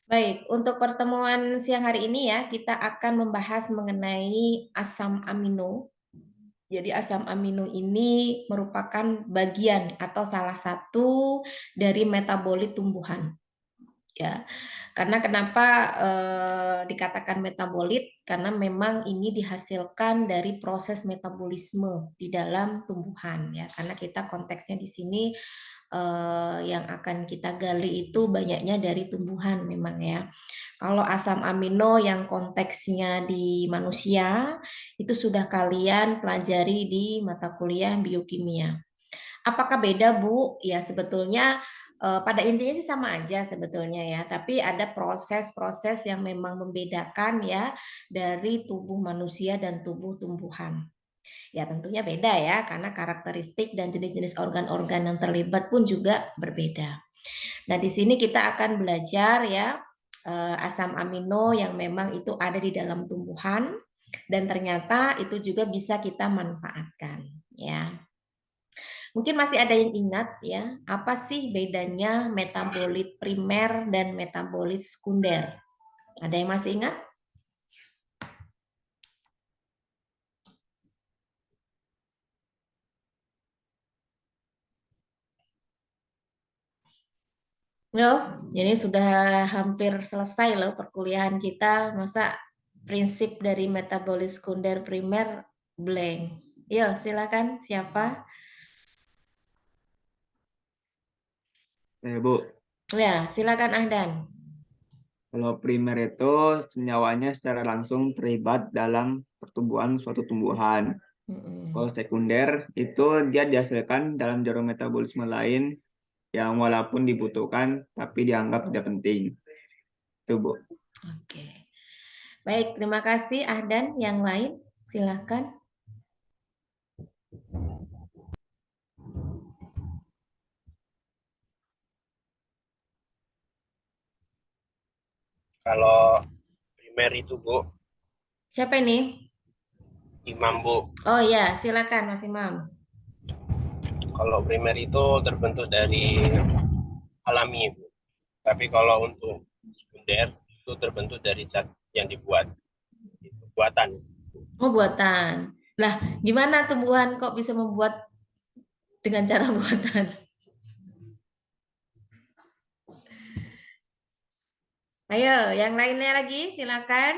Baik, untuk pertemuan siang hari ini ya, kita akan membahas mengenai asam amino. Jadi asam amino ini merupakan bagian atau salah satu dari metabolit tumbuhan. Ya, karena kenapa dikatakan metabolit? Karena memang ini dihasilkan dari proses metabolisme di dalam tumbuhan ya. Karena kita konteksnya di sini yang akan kita gali itu banyaknya dari tumbuhan memang ya. Kalau asam amino yang konteksnya di manusia itu sudah kalian pelajari di mata kuliah biokimia. Apakah beda, Bu? Ya, sebetulnya pada intinya sih sama aja sebetulnya ya, tapi ada proses-proses yang memang membedakan ya dari tubuh manusia dan tubuh tumbuhan. Ya, tentunya beda ya, karena karakteristik dan jenis-jenis organ-organ yang terlibat pun juga berbeda. Nah, di sini kita akan belajar ya asam amino yang memang itu ada di dalam tumbuhan dan ternyata itu juga bisa kita manfaatkan ya. Mungkin masih ada yang ingat ya, apa sih bedanya metabolit primer dan metabolit sekunder? Ada yang masih ingat? Loh, ini sudah hampir selesai loh perkuliahan kita. Masa prinsip dari metabolit sekunder primer blank? Yo, silakan siapa? Bu, Ya, silakan Ahdan. kalau primer itu senyawanya secara langsung terlibat dalam pertumbuhan suatu tumbuhan. Kalau Mm-mm. sekunder itu dia dihasilkan dalam jarum metabolisme lain yang walaupun dibutuhkan tapi dianggap tidak penting. Itu, Bu. Oke. Baik, terima kasih Ahdan. Yang lain, silakan. Kalau primer itu Bu, Siapa ini? Imam Bu. Oh ya, silakan Mas Imam. Kalau primer itu terbentuk dari alami Bu. Tapi kalau untuk sekunder itu terbentuk dari zat yang dibuat, itu buatan. Oh, buatan. Lah, gimana tumbuhan kok bisa membuat dengan cara buatan? Ayo, yang lainnya lagi, silakan.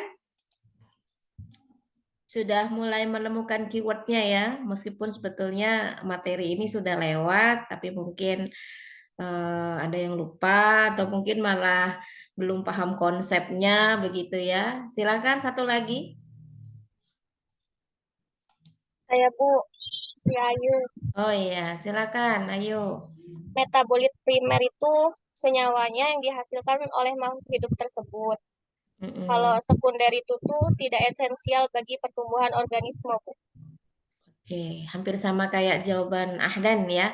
Sudah mulai menemukan keywordnya ya, meskipun sebetulnya materi ini sudah lewat, tapi mungkin ada yang lupa atau mungkin malah belum paham konsepnya begitu ya. Silakan satu lagi. Saya Bu, si Ayu. Oh iya, silakan. Ayo. Metabolit primer itu senyawanya yang dihasilkan oleh makhluk hidup tersebut. Kalau Mm-mm. sekunder itu tuh tidak esensial bagi pertumbuhan organisme, Bu. Oke, hampir sama kayak jawaban Ahdan ya.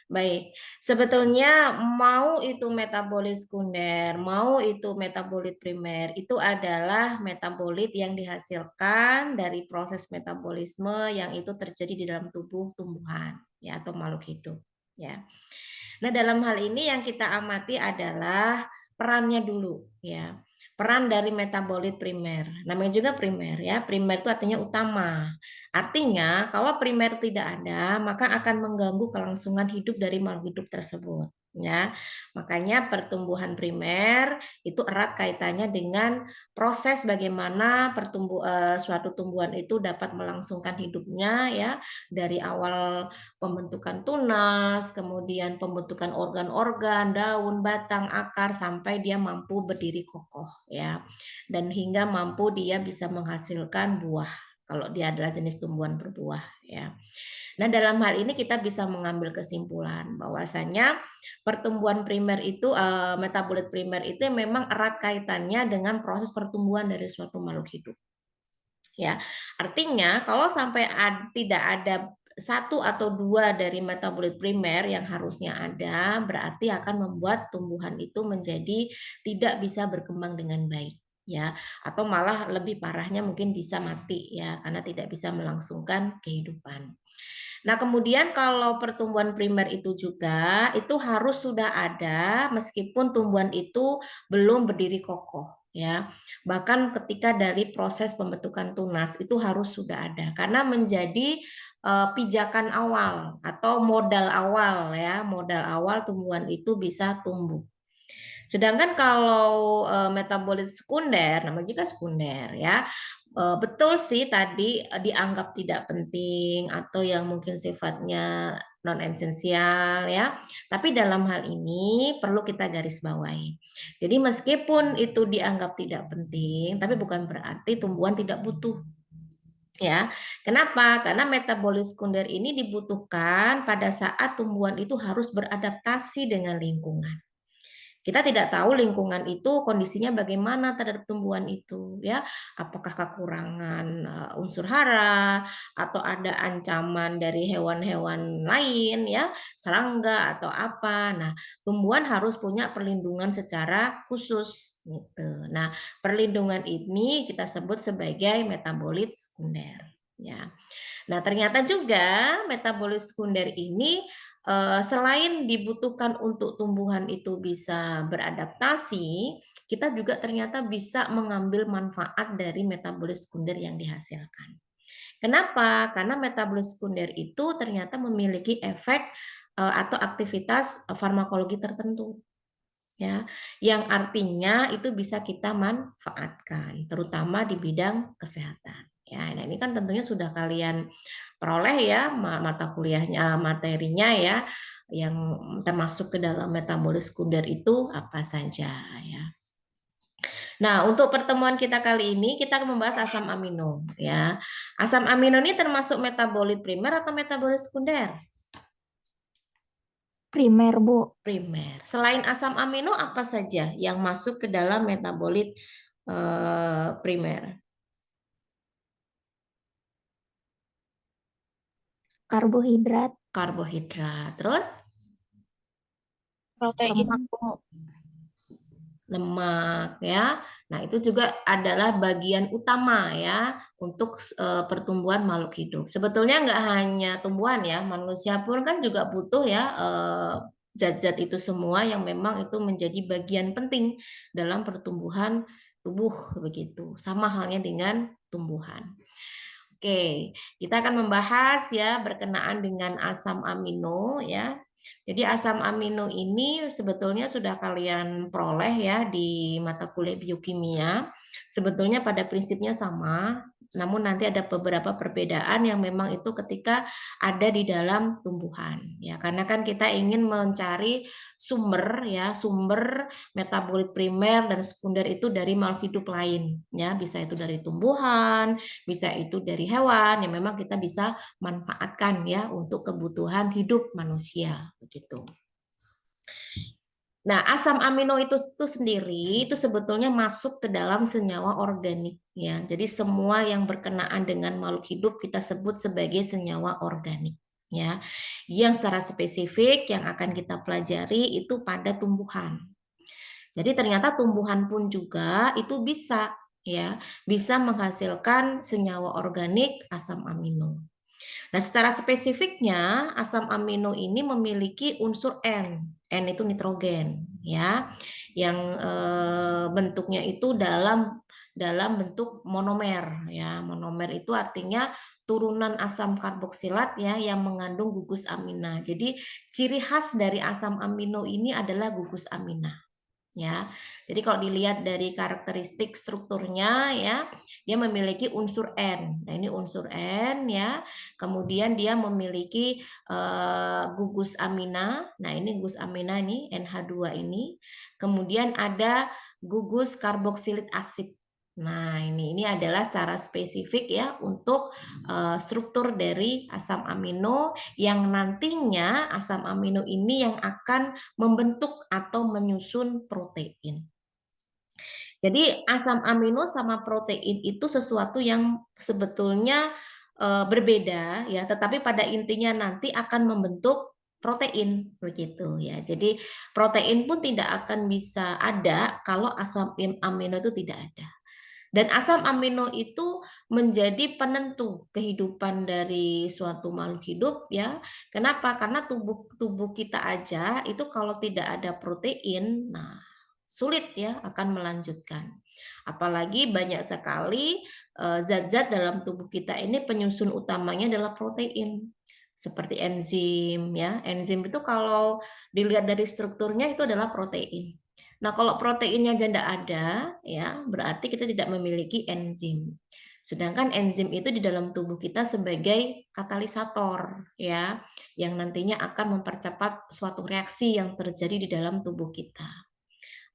Baik, sebetulnya mau itu metabolit sekunder, mau itu metabolit primer, itu adalah metabolit yang dihasilkan dari proses metabolisme yang itu terjadi di dalam tubuh tumbuhan ya atau makhluk hidup ya. Nah, dalam hal ini yang kita amati adalah perannya dulu ya. Peran dari metabolit primer. Namanya juga primer ya. Primer itu artinya utama. Artinya, kalau primer tidak ada, maka akan mengganggu kelangsungan hidup dari makhluk hidup tersebut. Ya, makanya pertumbuhan primer itu erat kaitannya dengan proses bagaimana suatu tumbuhan itu dapat melangsungkan hidupnya ya dari awal pembentukan tunas, kemudian pembentukan organ-organ, daun, batang, akar sampai dia mampu berdiri kokoh ya. Dan hingga mampu dia bisa menghasilkan buah kalau dia adalah jenis tumbuhan berbuah ya. Nah, dalam hal ini kita bisa mengambil kesimpulan bahwasanya pertumbuhan primer itu metabolit primer itu memang erat kaitannya dengan proses pertumbuhan dari suatu makhluk hidup. Ya, artinya kalau sampai tidak ada satu atau dua dari metabolit primer yang harusnya ada, berarti akan membuat tumbuhan itu menjadi tidak bisa berkembang dengan baik. ya, atau malah lebih parahnya mungkin bisa mati ya, karena tidak bisa melangsungkan kehidupan. Nah, kemudian kalau pertumbuhan primer itu juga itu harus sudah ada meskipun tumbuhan itu belum berdiri kokoh ya. Bahkan ketika dari proses pembentukan tunas itu harus sudah ada karena menjadi pijakan awal atau modal awal ya, modal awal tumbuhan itu bisa tumbuh. Sedangkan kalau metabolit sekunder, namanya juga sekunder ya, betul sih tadi dianggap tidak penting atau yang mungkin sifatnya non esensial ya. Tapi dalam hal ini perlu kita garis bawahi. Jadi meskipun itu dianggap tidak penting, tapi bukan berarti tumbuhan tidak butuh. Ya, kenapa? Karena metabolit sekunder ini dibutuhkan pada saat tumbuhan itu harus beradaptasi dengan lingkungan. Kita tidak tahu lingkungan itu kondisinya bagaimana terhadap tumbuhan itu ya, apakah kekurangan unsur hara atau ada ancaman dari hewan-hewan lain ya, serangga atau apa. Nah, tumbuhan harus punya perlindungan secara khusus gitu. Nah, perlindungan ini kita sebut sebagai metabolit sekunder ya. Nah, ternyata juga metabolit sekunder ini selain dibutuhkan untuk tumbuhan itu bisa beradaptasi, kita juga ternyata bisa mengambil manfaat dari metabolit sekunder yang dihasilkan. Kenapa? Karena metabolit sekunder itu ternyata memiliki efek atau aktivitas farmakologi tertentu. Ya, yang artinya itu bisa kita manfaatkan, terutama di bidang kesehatan. Ya, nah ini kan tentunya sudah kalian peroleh ya mata kuliahnya, materinya ya, yang termasuk ke dalam metabolit sekunder itu apa saja ya. Nah, untuk pertemuan kita kali ini kita akan membahas asam amino ya. Asam amino ini termasuk metabolit primer atau metabolit sekunder? Primer, Bu. Primer. Selain asam amino apa saja yang masuk ke dalam metabolit primer? Karbohidrat. Karbohidrat. Terus? Protein. Lemak, Bu. Lemak ya. Nah, itu juga adalah bagian utama ya untuk pertumbuhan makhluk hidup. Sebetulnya nggak hanya tumbuhan ya, manusia pun kan juga butuh ya zat-zat itu semua yang memang itu menjadi bagian penting dalam pertumbuhan tubuh begitu. Sama halnya dengan tumbuhan. Oke, kita akan membahas ya berkenaan dengan asam amino ya. Jadi asam amino ini sebetulnya sudah kalian peroleh ya di mata kuliah biokimia. Sebetulnya pada prinsipnya sama, namun nanti ada beberapa perbedaan yang memang itu ketika ada di dalam tumbuhan ya. Karena kan kita ingin mencari sumber ya, sumber metabolit primer dan sekunder itu dari makhluk hidup lain ya, bisa itu dari tumbuhan, bisa itu dari hewan yang memang kita bisa manfaatkan ya untuk kebutuhan hidup manusia begitu. Nah, asam amino itu sendiri itu sebetulnya masuk ke dalam senyawa organik ya. Jadi semua yang berkenaan dengan makhluk hidup kita sebut sebagai senyawa organik ya. Yang secara spesifik yang akan kita pelajari itu pada tumbuhan. Jadi ternyata tumbuhan pun juga itu bisa ya, bisa menghasilkan senyawa organik asam amino. Nah, secara spesifiknya asam amino ini memiliki unsur N. N itu nitrogen ya. Yang bentuknya itu dalam bentuk monomer ya. Monomer itu artinya turunan asam karboksilat ya yang mengandung gugus amina. Jadi ciri khas dari asam amino ini adalah gugus amina. Ya, jadi kalau dilihat dari karakteristik strukturnya ya, dia memiliki unsur N. Nah ini unsur N ya, kemudian dia memiliki gugus amina. Nah ini gugus amina ini NH2 ini, kemudian ada gugus karboksilik asid. Nah ini adalah secara spesifik ya untuk struktur dari asam amino yang nantinya asam amino ini yang akan membentuk atau menyusun protein. Jadi asam amino sama protein itu sesuatu yang sebetulnya berbeda ya, tetapi pada intinya nanti akan membentuk protein begitu ya. Jadi protein pun tidak akan bisa ada kalau asam amino itu tidak ada. Dan asam amino itu menjadi penentu kehidupan dari suatu makhluk hidup ya. Kenapa? Karena tubuh kita aja itu kalau tidak ada protein, nah sulit ya akan melanjutkan. Apalagi banyak sekali zat-zat dalam tubuh kita ini penyusun utamanya adalah protein. Seperti enzim ya. Enzim itu kalau dilihat dari strukturnya itu adalah protein. Nah, kalau proteinnya aja tidak ada, ya berarti kita tidak memiliki enzim. Sedangkan enzim itu di dalam tubuh kita sebagai katalisator, ya, yang nantinya akan mempercepat suatu reaksi yang terjadi di dalam tubuh kita.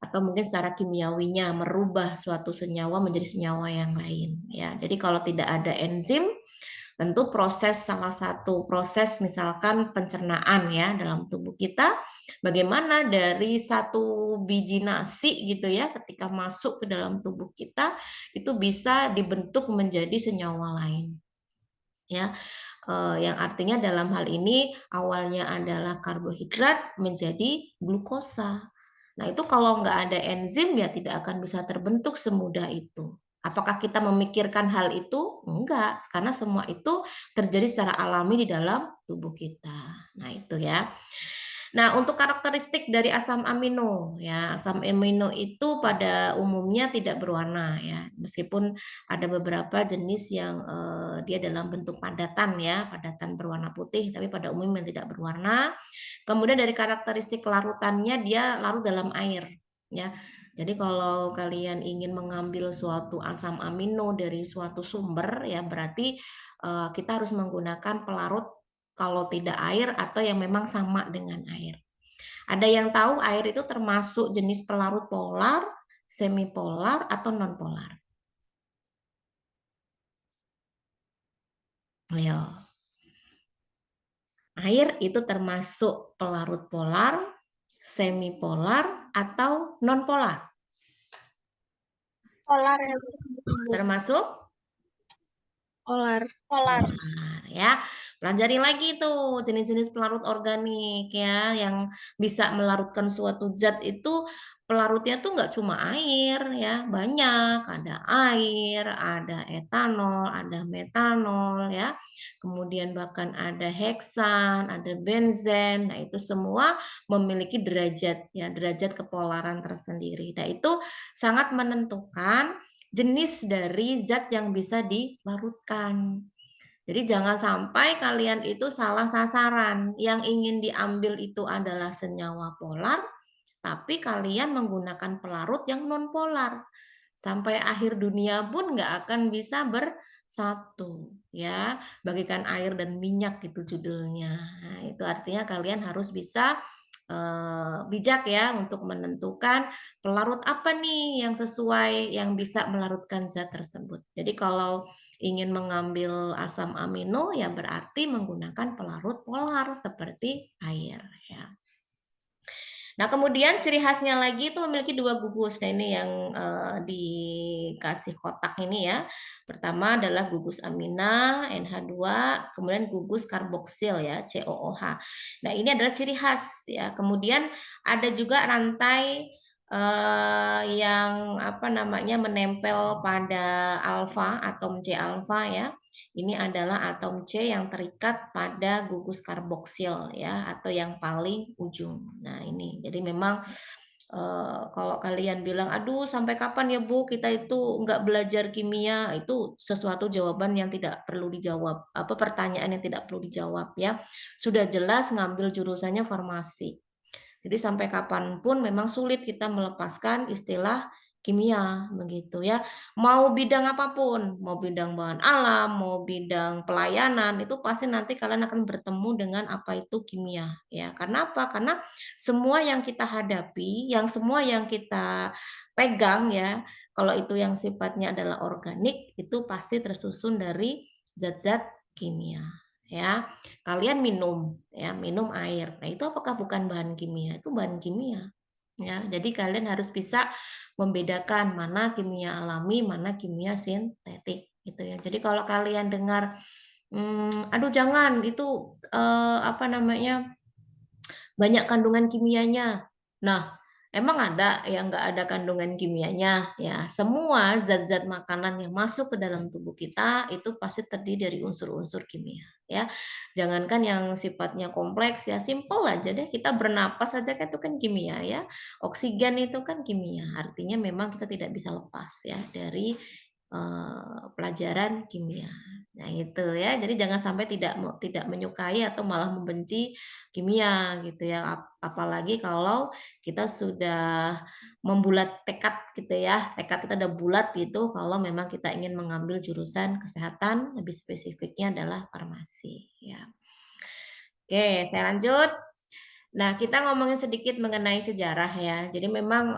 Atau mungkin secara kimiawinya merubah suatu senyawa menjadi senyawa yang lain, ya. Jadi kalau tidak ada enzim, tentu salah satu proses misalkan pencernaan ya dalam tubuh kita, bagaimana dari satu biji nasi gitu ya ketika masuk ke dalam tubuh kita itu bisa dibentuk menjadi senyawa lain ya, yang artinya dalam hal ini awalnya adalah karbohidrat menjadi glukosa. Nah itu kalau nggak ada enzim ya tidak akan bisa terbentuk semudah itu. Apakah kita memikirkan hal itu? Enggak, karena semua itu terjadi secara alami di dalam tubuh kita. Nah itu ya. Nah, untuk karakteristik dari asam amino ya, asam amino itu pada umumnya tidak berwarna ya, meskipun ada beberapa jenis yang dia dalam bentuk padatan ya, padatan berwarna putih, tapi pada umumnya tidak berwarna. Kemudian dari karakteristik larutannya dia larut dalam air ya. Jadi kalau kalian ingin mengambil suatu asam amino dari suatu sumber ya, berarti kita harus menggunakan pelarut kalau tidak air atau yang memang sama dengan air. Ada yang tahu air itu termasuk jenis pelarut polar, semipolar, atau nonpolar? Ayo. Air itu termasuk pelarut polar, semipolar, atau nonpolar? Polar ya. Termasuk? Polar. Polar. Ya, pelajari lagi tuh jenis-jenis pelarut organik ya yang bisa melarutkan suatu zat itu pelarutnya tuh nggak cuma air ya, banyak, ada air, ada etanol, ada metanol ya, kemudian bahkan ada heksan, ada benzen. Nah itu semua memiliki derajat ya, derajat kepolaran tersendiri. Nah itu sangat menentukan jenis dari zat yang bisa dilarutkan. Jadi jangan sampai kalian itu salah sasaran. Yang ingin diambil itu adalah senyawa polar, tapi kalian menggunakan pelarut yang non polar. Sampai akhir dunia pun nggak akan bisa bersatu. Ya, bagikan air dan minyak itu judulnya. Nah, itu artinya kalian harus bisa bijak ya untuk menentukan pelarut apa nih yang sesuai yang bisa melarutkan zat tersebut. Jadi kalau ingin mengambil asam amino ya berarti menggunakan pelarut polar seperti air ya. Nah, kemudian ciri khasnya lagi itu memiliki 2 gugus. Nah, ini yang dikasih kotak ini ya. Pertama adalah gugus amina NH2, kemudian gugus karboksil ya COOH. Nah, ini adalah ciri khas ya. Kemudian ada juga rantai yang apa namanya menempel pada alfa, atom C alfa ya. Ini adalah atom C yang terikat pada gugus karboksil ya atau yang paling ujung. Nah, ini. Jadi memang kalau kalian bilang, aduh sampai kapan ya Bu kita itu nggak belajar kimia, itu sesuatu jawaban yang tidak perlu dijawab, apa pertanyaan yang tidak perlu dijawab ya. Sudah jelas ngambil jurusannya farmasi. Jadi sampai kapanpun memang sulit kita melepaskan istilah kimia begitu ya. Mau bidang apapun, mau bidang bahan alam, mau bidang pelayanan, itu pasti nanti kalian akan bertemu dengan apa itu kimia ya. Karena apa? Karena semua yang kita hadapi, semua yang kita pegang ya, kalau itu yang sifatnya adalah organik, itu pasti tersusun dari zat-zat kimia ya. Kalian minum ya, minum air. Nah, itu apakah bukan bahan kimia? Itu bahan kimia. Ya, jadi kalian harus bisa membedakan mana kimia alami, mana kimia sintetik gitu ya. Jadi kalau kalian dengar aduh jangan itu apa namanya? Banyak kandungan kimianya. Nah, Emang ada yang nggak ada kandungan kimianya? Ya, semua zat-zat makanan yang masuk ke dalam tubuh kita itu pasti terdiri dari unsur-unsur kimia. Ya, jangankan yang sifatnya kompleks ya, simple aja deh. Kita bernapas saja kan itu kan kimia ya. Oksigen itu kan kimia. Artinya memang kita tidak bisa lepas ya dari pelajaran kimia. Nah itu ya. Jadi jangan sampai tidak menyukai atau malah membenci kimia gitu ya. Apalagi kalau kita sudah membulat tekad gitu ya, tekad kita udah bulat gitu kalau memang kita ingin mengambil jurusan kesehatan, lebih spesifiknya adalah farmasi ya. Oke, saya lanjut. Nah, kita ngomongin sedikit mengenai sejarah ya. Jadi memang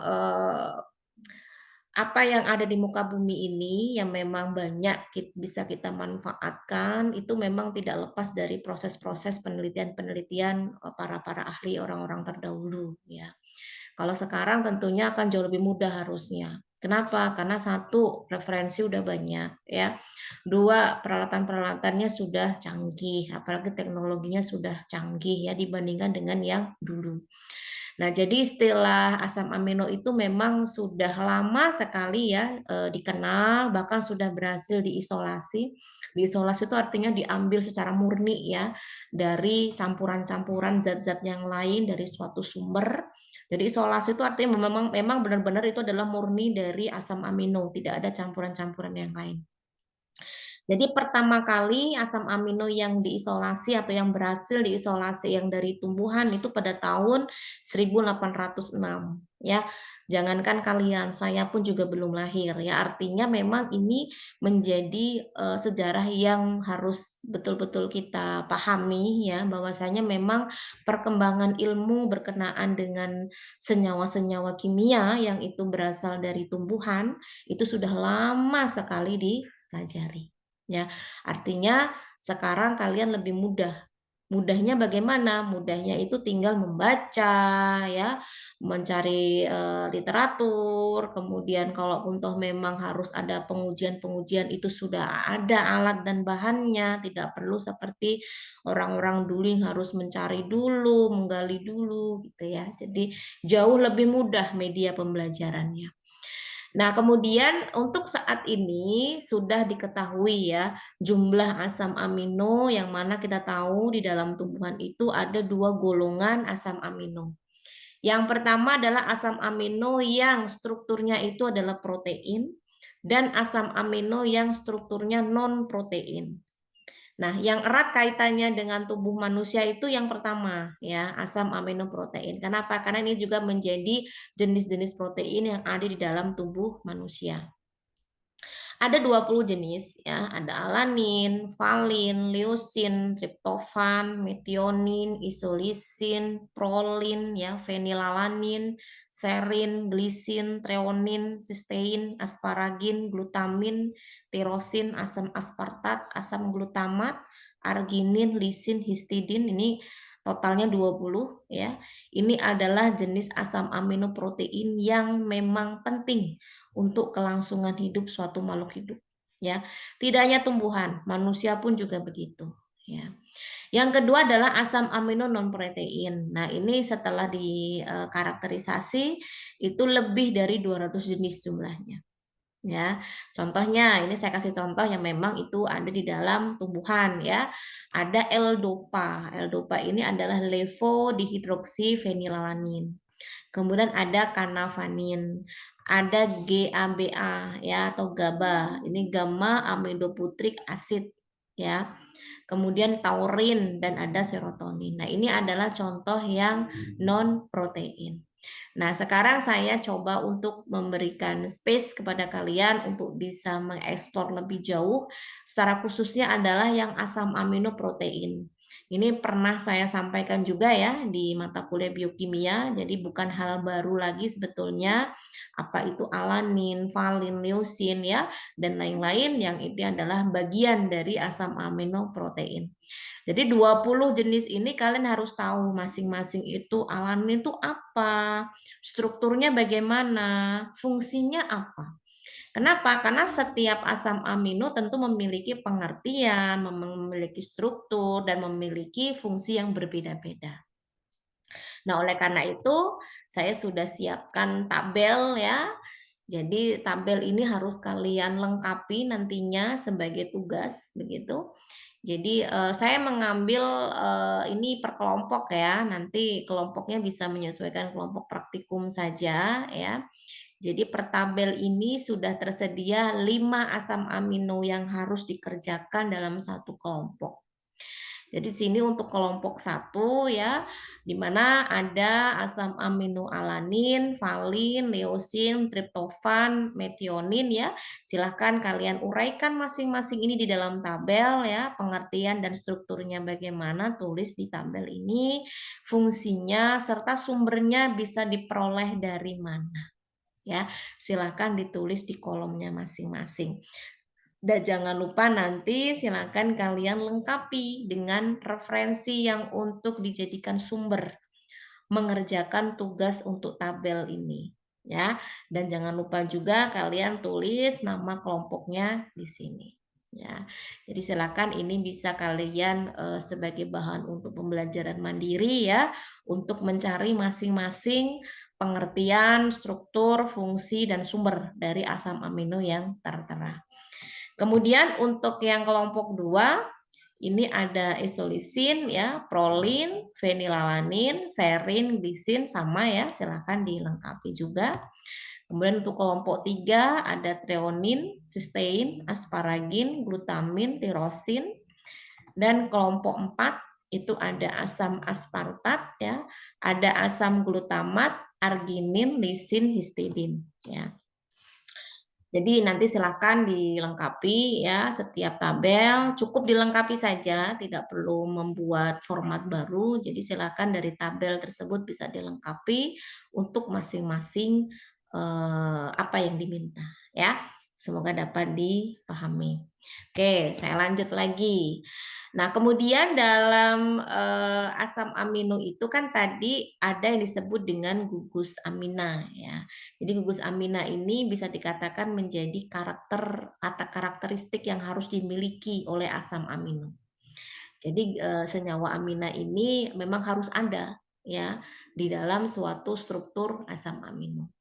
apa yang ada di muka bumi ini yang memang banyak bisa kita manfaatkan itu memang tidak lepas dari proses-proses penelitian-penelitian para ahli orang-orang terdahulu ya. Kalau sekarang tentunya akan jauh lebih mudah harusnya. Kenapa? Karena satu, referensi udah banyak ya. Dua, peralatan-peralatannya sudah canggih, apalagi teknologinya sudah canggih ya dibandingkan dengan yang dulu. Nah, jadi istilah asam amino itu memang sudah lama sekali ya dikenal, bahkan sudah berhasil diisolasi. Diisolasi itu artinya diambil secara murni ya dari campuran-campuran zat-zat yang lain dari suatu sumber. Jadi isolasi itu artinya memang benar-benar itu adalah murni dari asam amino, tidak ada campuran-campuran yang lain. Jadi pertama kali asam amino yang diisolasi atau yang berhasil diisolasi yang dari tumbuhan itu pada tahun 1806 ya. Jangankan kalian, saya pun juga belum lahir ya. Artinya memang ini menjadi sejarah yang harus betul-betul kita pahami ya, bahwasanya memang perkembangan ilmu berkenaan dengan senyawa-senyawa kimia yang itu berasal dari tumbuhan itu sudah lama sekali dipelajari. Ya, artinya sekarang kalian lebih mudah. Mudahnya bagaimana? Mudahnya itu tinggal membaca, ya, mencari literatur. Kemudian kalau untuk memang harus ada pengujian-pengujian itu sudah ada alat dan bahannya. Tidak perlu seperti orang-orang dulu yang harus mencari dulu, menggali dulu, gitu ya. Jadi jauh lebih mudah media pembelajarannya. Nah, kemudian untuk saat ini sudah diketahui ya jumlah asam amino yang mana kita tahu di dalam tumbuhan itu ada 2 golongan asam amino. Yang pertama adalah asam amino yang strukturnya itu adalah protein dan asam amino yang strukturnya non protein. Nah, yang erat kaitannya dengan tubuh manusia itu yang pertama ya, asam amino protein. Kenapa? Karena ini juga menjadi jenis-jenis protein yang ada di dalam tubuh manusia. Ada 20 jenis ya, ada alanin, valin, leusin, triptofan, metionin, isolisin, prolin ya, fenilalanin, serin, glisin, treonin, sistein, asparagin, glutamin, tirosin, asam aspartat, asam glutamat, arginin, lisin, histidin, ini totalnya 20 ya. Ini adalah jenis asam amino protein yang memang penting untuk kelangsungan hidup suatu makhluk hidup ya. Tidak hanya tumbuhan, manusia pun juga begitu ya. Yang kedua adalah asam amino non protein. Nah, ini setelah dikarakterisasi itu lebih dari 200 jenis jumlahnya. Ya, contohnya ini saya kasih contoh yang memang itu ada di dalam tumbuhan ya. Ada L-dopa. L-dopa ini adalah levodihidroksifenilalanin. Kemudian ada kanavanin, ada GABA ya atau GABA. Ini gamma aminobutyric acid ya. Kemudian taurin dan ada serotonin. Nah, ini adalah contoh yang non protein. Nah, sekarang saya coba untuk memberikan space kepada kalian untuk bisa mengeksplor lebih jauh. Secara khususnya adalah yang asam amino protein. Ini pernah saya sampaikan juga ya di mata kuliah biokimia, jadi bukan hal baru lagi sebetulnya apa itu alanin, valin, leusin ya, dan lain-lain yang itu adalah bagian dari asam amino protein. Jadi 20 jenis ini kalian harus tahu masing-masing itu alanin itu apa, strukturnya bagaimana, fungsinya apa. Kenapa? Karena setiap asam amino tentu memiliki pengertian, memiliki struktur, dan memiliki fungsi yang berbeda-beda. Nah, oleh karena itu saya sudah siapkan tabel ya. Jadi tabel ini harus kalian lengkapi nantinya sebagai tugas begitu. Jadi saya mengambil ini per kelompok ya. Nanti kelompoknya bisa menyesuaikan kelompok praktikum saja ya. Jadi per tabel ini sudah tersedia 5 asam amino yang harus dikerjakan dalam satu kelompok. Jadi sini untuk kelompok 1 ya, di mana ada asam amino alanin, valin, leusin, triptofan, metionin ya. Silahkan kalian uraikan masing-masing ini di dalam tabel ya, pengertian dan strukturnya bagaimana, tulis di tabel ini, fungsinya serta sumbernya bisa diperoleh dari mana. Ya, silahkan ditulis di kolomnya masing-masing. Dan jangan lupa nanti silakan kalian lengkapi dengan referensi yang untuk dijadikan sumber mengerjakan tugas untuk tabel ini ya. Dan jangan lupa juga kalian tulis nama kelompoknya di sini ya. Jadi silakan ini bisa kalian sebagai bahan untuk pembelajaran mandiri ya, untuk mencari masing-masing pengertian, struktur, fungsi dan sumber dari asam amino yang tertera. Kemudian untuk yang kelompok 2 ini ada isolisin ya, prolin, fenilalanin, serin, glisin sama ya, silahkan dilengkapi juga. Kemudian untuk kelompok 3 ada treonin, sistein, asparagin, glutamin, tirosin. Dan kelompok 4 itu ada asam aspartat ya, ada asam glutamat, arginin, lisin, histidin ya. Jadi nanti silakan dilengkapi ya setiap tabel, cukup dilengkapi saja, tidak perlu membuat format baru. Jadi silakan dari tabel tersebut bisa dilengkapi untuk masing-masing apa yang diminta ya. Semoga dapat dipahami. Oke, saya lanjut lagi. Nah, kemudian dalam asam amino itu kan tadi ada yang disebut dengan gugus amina ya. Jadi gugus amina ini bisa dikatakan menjadi karakteristik yang harus dimiliki oleh asam amino. Jadi senyawa amina ini memang harus ada ya di dalam suatu struktur asam amino.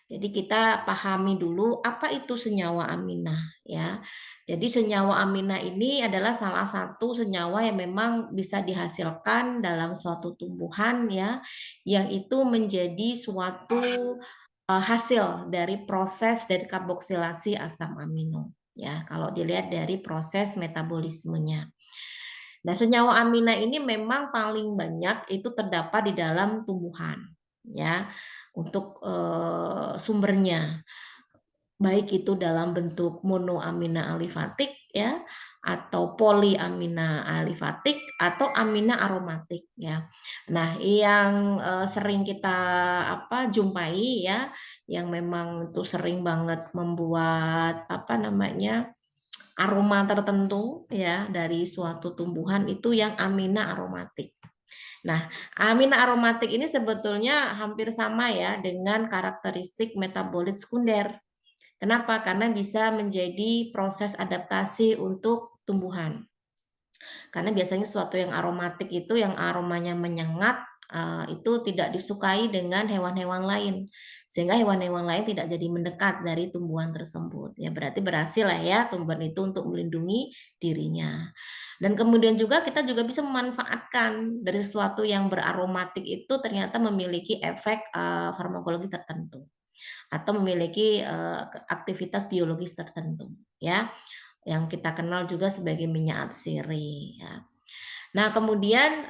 Jadi kita pahami dulu apa itu senyawa amina ya. Jadi senyawa amina ini adalah salah satu senyawa yang memang bisa dihasilkan dalam suatu tumbuhan ya, yang itu menjadi suatu hasil dari proses dari karboksilasi asam amino ya. Kalau dilihat dari proses metabolismenya. Nah, senyawa amina ini memang paling banyak itu terdapat di dalam tumbuhan ya untuk sumbernya, baik itu dalam bentuk monoamina alifatik ya atau poliamina alifatik atau amina aromatik ya. Nah, yang sering kita jumpai ya, yang memang itu sering banget membuat aroma tertentu ya dari suatu tumbuhan itu yang amina aromatik. Nah, amina aromatik ini sebetulnya hampir sama ya dengan karakteristik metabolit sekunder. Kenapa? Karena bisa menjadi proses adaptasi untuk tumbuhan. Karena biasanya sesuatu yang aromatik itu yang aromanya menyengat itu tidak disukai dengan hewan-hewan lain. Sehingga hewan-hewan lain tidak jadi mendekat dari tumbuhan tersebut. Ya berarti berhasil lah ya tumbuhan itu untuk melindungi dirinya. Dan kemudian juga kita juga bisa memanfaatkan dari sesuatu yang beraromatik itu ternyata memiliki efek farmakologi tertentu atau memiliki aktivitas biologis tertentu ya yang kita kenal juga sebagai minyak atsiri ya. Nah, kemudian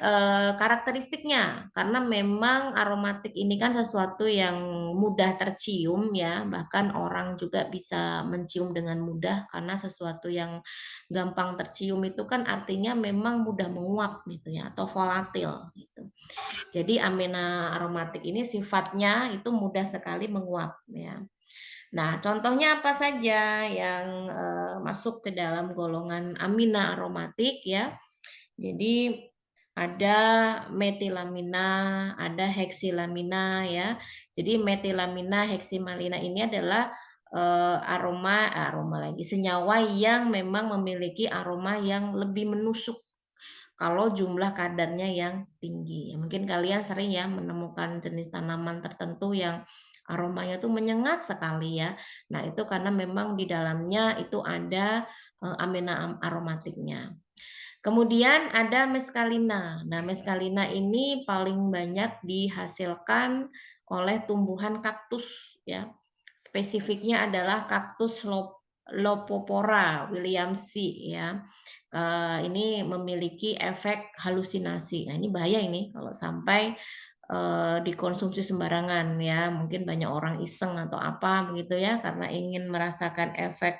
karakteristiknya karena memang aromatik ini kan sesuatu yang mudah tercium ya, bahkan orang juga bisa mencium dengan mudah karena sesuatu yang gampang tercium itu kan artinya memang mudah menguap gitu ya atau volatil gitu. Jadi amina aromatik ini sifatnya itu mudah sekali menguap ya. Nah, contohnya apa saja yang masuk ke dalam golongan amina aromatik ya. Jadi ada metilamina, ada heksilamina ya. Jadi metilamina, heksimalina ini adalah aroma lagi senyawa yang memang memiliki aroma yang lebih menusuk kalau jumlah kadarnya yang tinggi. Mungkin kalian sering ya menemukan jenis tanaman tertentu yang aromanya tuh menyengat sekali ya. Nah, itu karena memang di dalamnya itu ada amina aromatiknya. Kemudian ada meskalina. Nah, meskalina ini paling banyak dihasilkan oleh tumbuhan kaktus ya. Spesifiknya adalah kaktus Lopopora williamsi ya. Ini memiliki efek halusinasi. Nah, ini bahaya ini kalau sampai dikonsumsi sembarangan ya. Mungkin banyak orang iseng atau apa begitu ya karena ingin merasakan efek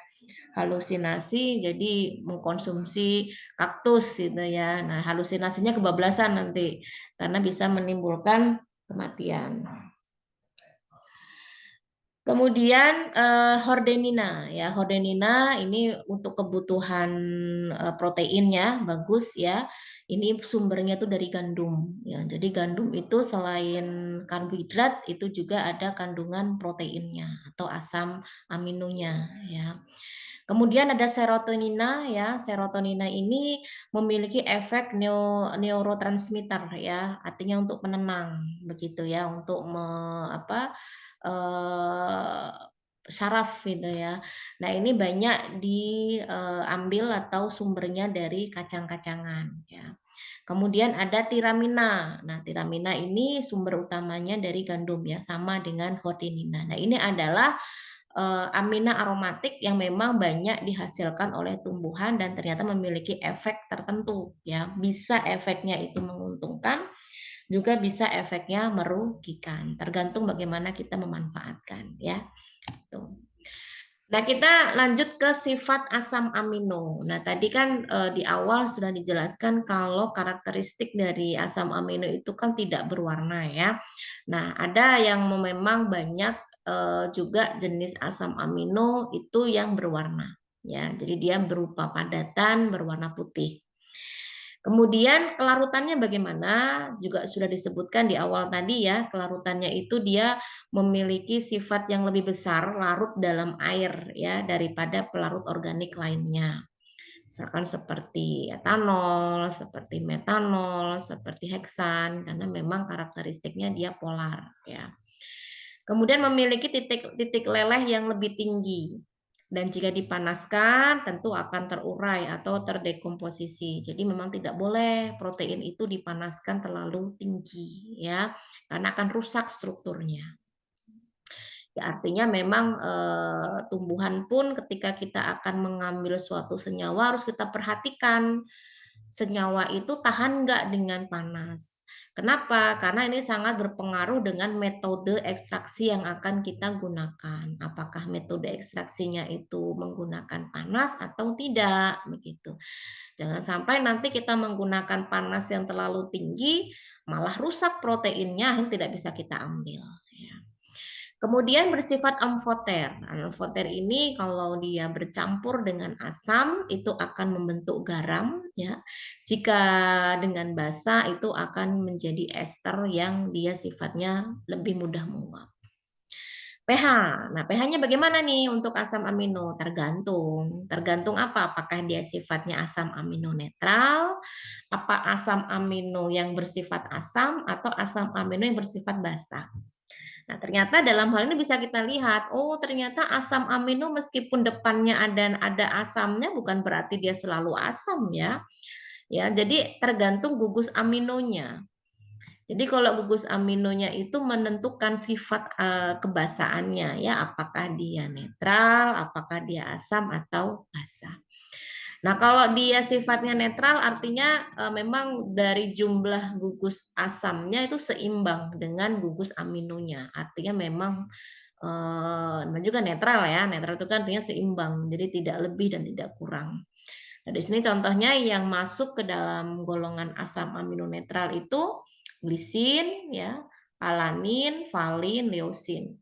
halusinasi jadi mengkonsumsi kaktus gitu ya. Nah, halusinasinya kebablasan nanti karena bisa menimbulkan kematian. Kemudian hordenina ya, hordenina ini untuk kebutuhan proteinnya bagus ya. Ini sumbernya tuh dari gandum ya. Jadi gandum itu selain karbohidrat itu juga ada kandungan proteinnya atau asam aminonya ya. Kemudian ada serotonina ya. Serotonina ini memiliki efek neurotransmitter ya, artinya untuk menenang begitu ya, untuk syaraf gitu ya. Nah, ini banyak diambil atau sumbernya dari kacang-kacangan ya. Kemudian ada tiramina. Nah, tiramina ini sumber utamanya dari gandum ya, sama dengan hordenina. Nah, ini adalah amina aromatik yang memang banyak dihasilkan oleh tumbuhan dan ternyata memiliki efek tertentu ya. Bisa efeknya itu menguntungkan, juga bisa efeknya merugikan, tergantung bagaimana kita memanfaatkan ya. Tuh. Nah, kita lanjut ke sifat asam amino. Nah, tadi kan di awal sudah dijelaskan kalau karakteristik dari asam amino itu kan tidak berwarna ya. Nah, ada yang memang banyak juga jenis asam amino itu yang berwarna ya. Jadi dia berupa padatan berwarna putih. Kemudian kelarutannya bagaimana? Juga sudah disebutkan di awal tadi ya, kelarutannya itu dia memiliki sifat yang lebih besar, larut dalam air ya daripada pelarut organik lainnya. Misalkan seperti etanol, seperti metanol, seperti heksan karena memang karakteristiknya dia polar ya. Kemudian memiliki titik leleh yang lebih tinggi. Dan jika dipanaskan tentu akan terurai atau terdekomposisi. Jadi memang tidak boleh protein itu dipanaskan terlalu tinggi ya, karena akan rusak strukturnya. Ya, artinya memang tumbuhan pun ketika kita akan mengambil suatu senyawa harus kita perhatikan senyawa itu tahan nggak dengan panas. Kenapa? Karena ini sangat berpengaruh dengan metode ekstraksi yang akan kita gunakan. Apakah metode ekstraksinya itu menggunakan panas atau tidak, begitu. Jangan sampai nanti kita menggunakan panas yang terlalu tinggi, malah rusak proteinnya, akhirnya tidak bisa kita ambil. Kemudian bersifat amfoter. Amfoter ini kalau dia bercampur dengan asam itu akan membentuk garam ya. Jika dengan basa itu akan menjadi ester yang dia sifatnya lebih mudah menguap. pH. Nah, pH-nya bagaimana nih untuk asam amino? Tergantung. Tergantung apa? Apakah dia sifatnya asam amino netral, apa asam amino yang bersifat asam atau asam amino yang bersifat basa. Nah, ternyata dalam hal ini bisa kita lihat, oh ternyata asam amino meskipun depannya ada asamnya bukan berarti dia selalu asam ya. Ya, jadi tergantung gugus aminonya. Jadi kalau gugus aminonya itu menentukan sifat kebasaannya ya, apakah dia netral, apakah dia asam atau basa. Nah, kalau dia sifatnya netral artinya memang dari jumlah gugus asamnya itu seimbang dengan gugus aminonya. Artinya memang juga netral ya. Netral itu kan artinya seimbang, jadi tidak lebih dan tidak kurang. Nah, di sini contohnya yang masuk ke dalam golongan asam amino netral itu glisin ya, alanin, valin, leusin.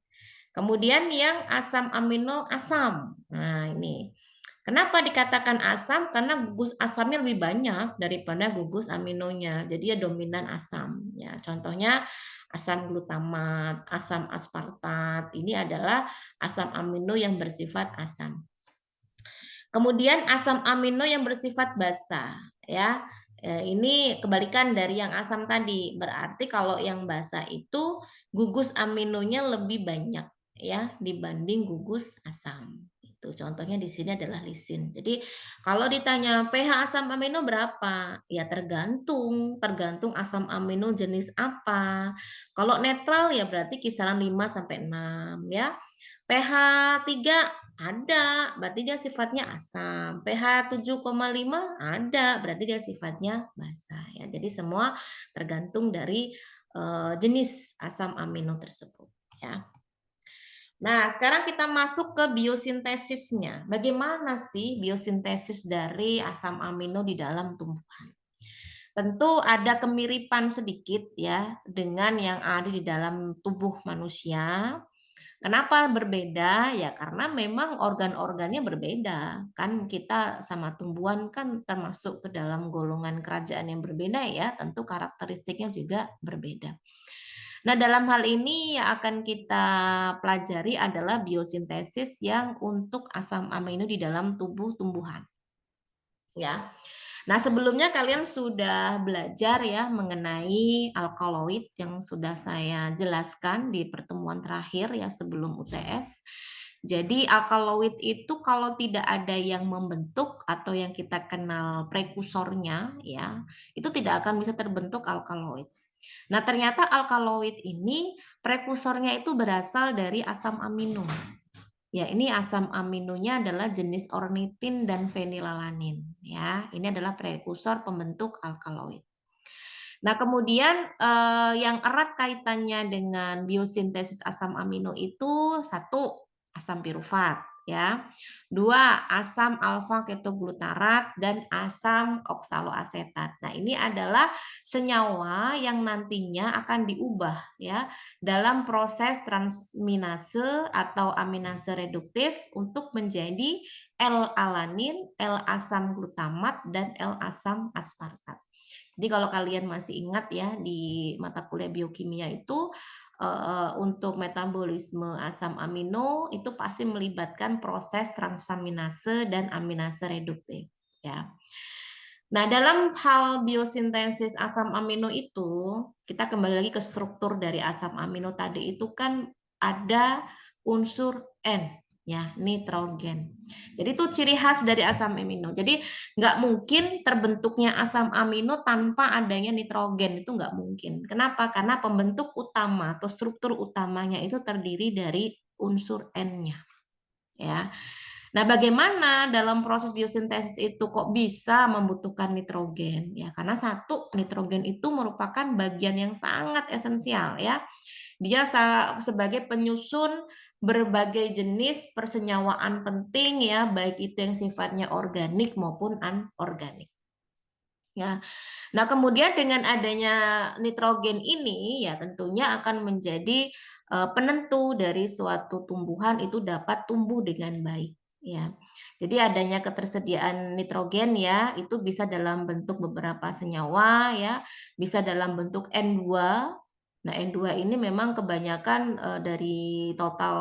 Kemudian yang asam amino asam. Nah, ini. Kenapa dikatakan asam? Karena gugus asamnya lebih banyak daripada gugus aminonya. Jadi ya dominan asam. Ya, contohnya asam glutamat, asam aspartat. Ini adalah asam amino yang bersifat asam. Kemudian asam amino yang bersifat basa. Ya, Ini kebalikan dari yang asam tadi. Berarti kalau yang basa itu gugus aminonya lebih banyak ya dibanding gugus asam. Itu contohnya di sini adalah lisin. Jadi kalau ditanya pH asam amino berapa? Ya tergantung asam amino jenis apa. Kalau netral ya berarti kisaran 5 sampai 6 ya. pH 3 ada, berarti dia sifatnya asam. pH 7,5 ada, berarti dia sifatnya basa ya. Jadi semua tergantung dari jenis asam amino tersebut ya. Nah, sekarang kita masuk ke biosintesisnya. Bagaimana sih biosintesis dari asam amino di dalam tumbuhan? Tentu ada kemiripan sedikit ya dengan yang ada di dalam tubuh manusia. Kenapa berbeda? Ya karena memang organ-organnya berbeda. Kan kita sama tumbuhan kan termasuk ke dalam golongan kerajaan yang berbeda ya, tentu karakteristiknya juga berbeda. Nah, dalam hal ini yang akan kita pelajari adalah biosintesis yang untuk asam amino di dalam tubuh tumbuhan. Ya. Nah, sebelumnya kalian sudah belajar ya mengenai alkaloid yang sudah saya jelaskan di pertemuan terakhir ya sebelum UTS. Jadi alkaloid itu kalau tidak ada yang membentuk atau yang kita kenal prekursornya ya, itu tidak akan bisa terbentuk alkaloid. Nah, ternyata alkaloid ini prekursornya itu berasal dari asam amino. Ya, ini asam aminonya adalah jenis ornitin dan fenilalanin. Ya, ini adalah prekursor pembentuk alkaloid. Nah, kemudian yang erat kaitannya dengan biosintesis asam amino itu satu asam pirufat, ya, dua asam alfa ketoglutarat dan asam oksaloasetat. Nah, ini adalah senyawa yang nantinya akan diubah ya dalam proses transminase atau aminase reduktif untuk menjadi L-alanin, L-asam glutamat dan L-asam aspartat. Jadi kalau kalian masih ingat ya di mata kuliah biokimia itu untuk metabolisme asam amino itu pasti melibatkan proses transaminase dan aminase reduktif ya. Nah, dalam hal biosintesis asam amino itu, kita kembali lagi ke struktur dari asam amino tadi itu kan ada unsur N ya, nitrogen. Jadi itu ciri khas dari asam amino. Jadi nggak mungkin terbentuknya asam amino tanpa adanya nitrogen, itu nggak mungkin. Kenapa? Karena pembentuk utama atau struktur utamanya itu terdiri dari unsur N-nya. Ya. Nah, bagaimana dalam proses biosintesis itu kok bisa membutuhkan nitrogen? Ya, karena satu, nitrogen itu merupakan bagian yang sangat esensial ya. Dia sebagai penyusun berbagai jenis persenyawaan penting ya, baik itu yang sifatnya organik maupun anorganik. Ya. Nah, kemudian dengan adanya nitrogen ini ya tentunya akan menjadi penentu dari suatu tumbuhan itu dapat tumbuh dengan baik ya. Jadi adanya ketersediaan nitrogen ya itu bisa dalam bentuk beberapa senyawa ya, bisa dalam bentuk N2. Nah, N2 ini memang kebanyakan dari total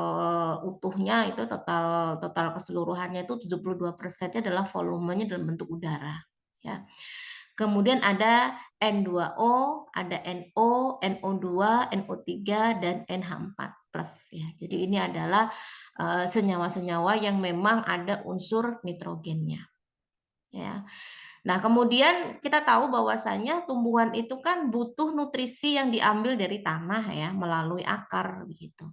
utuhnya itu total keseluruhannya itu 72%-nya adalah volumenya dalam bentuk udara ya. Kemudian ada N2O, ada NO, NO2, NO3, dan NH4+. Ya. Jadi ini adalah senyawa-senyawa yang memang ada unsur nitrogennya. Ya. Nah, kemudian kita tahu bahwasanya tumbuhan itu kan butuh nutrisi yang diambil dari tanah ya, melalui akar begitu.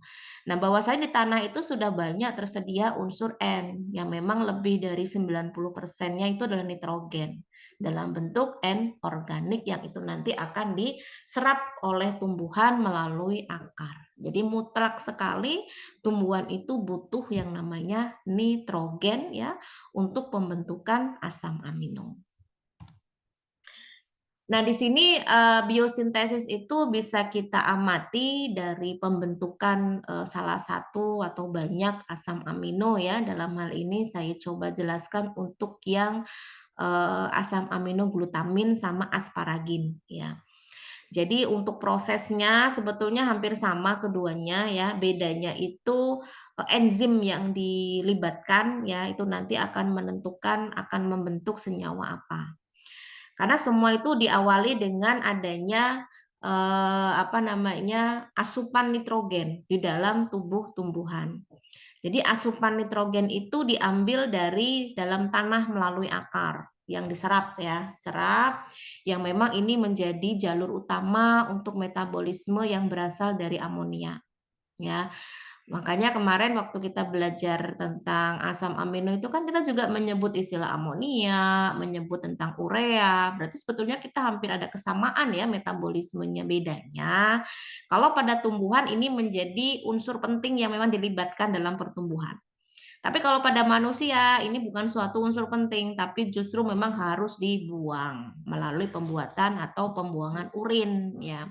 Nah, bahwasanya di tanah itu sudah banyak tersedia unsur N yang memang lebih dari 90%-nya itu adalah nitrogen dalam bentuk N organik yang itu nanti akan diserap oleh tumbuhan melalui akar. Jadi mutlak sekali tumbuhan itu butuh yang namanya nitrogen ya untuk pembentukan asam amino. Nah, di sini biosintesis itu bisa kita amati dari pembentukan salah satu atau banyak asam amino ya. Dalam hal ini saya coba jelaskan untuk yang asam amino glutamin sama asparagin ya. Jadi untuk prosesnya sebetulnya hampir sama keduanya ya. Bedanya itu enzim yang dilibatkan ya itu nanti akan menentukan akan membentuk senyawa apa. Karena semua itu diawali dengan adanya asupan nitrogen di dalam tubuh tumbuhan. Jadi asupan nitrogen itu diambil dari dalam tanah melalui akar yang diserap ya, serap yang memang ini menjadi jalur utama untuk metabolisme yang berasal dari amonia ya. Makanya kemarin waktu kita belajar tentang asam amino itu kan kita juga menyebut istilah amonia, menyebut tentang urea. Berarti sebetulnya kita hampir ada kesamaan ya metabolismenya. Bedanya kalau pada tumbuhan ini menjadi unsur penting yang memang dilibatkan dalam pertumbuhan. Tapi kalau pada manusia ini bukan suatu unsur penting, tapi justru memang harus dibuang melalui pembuatan atau pembuangan urin ya.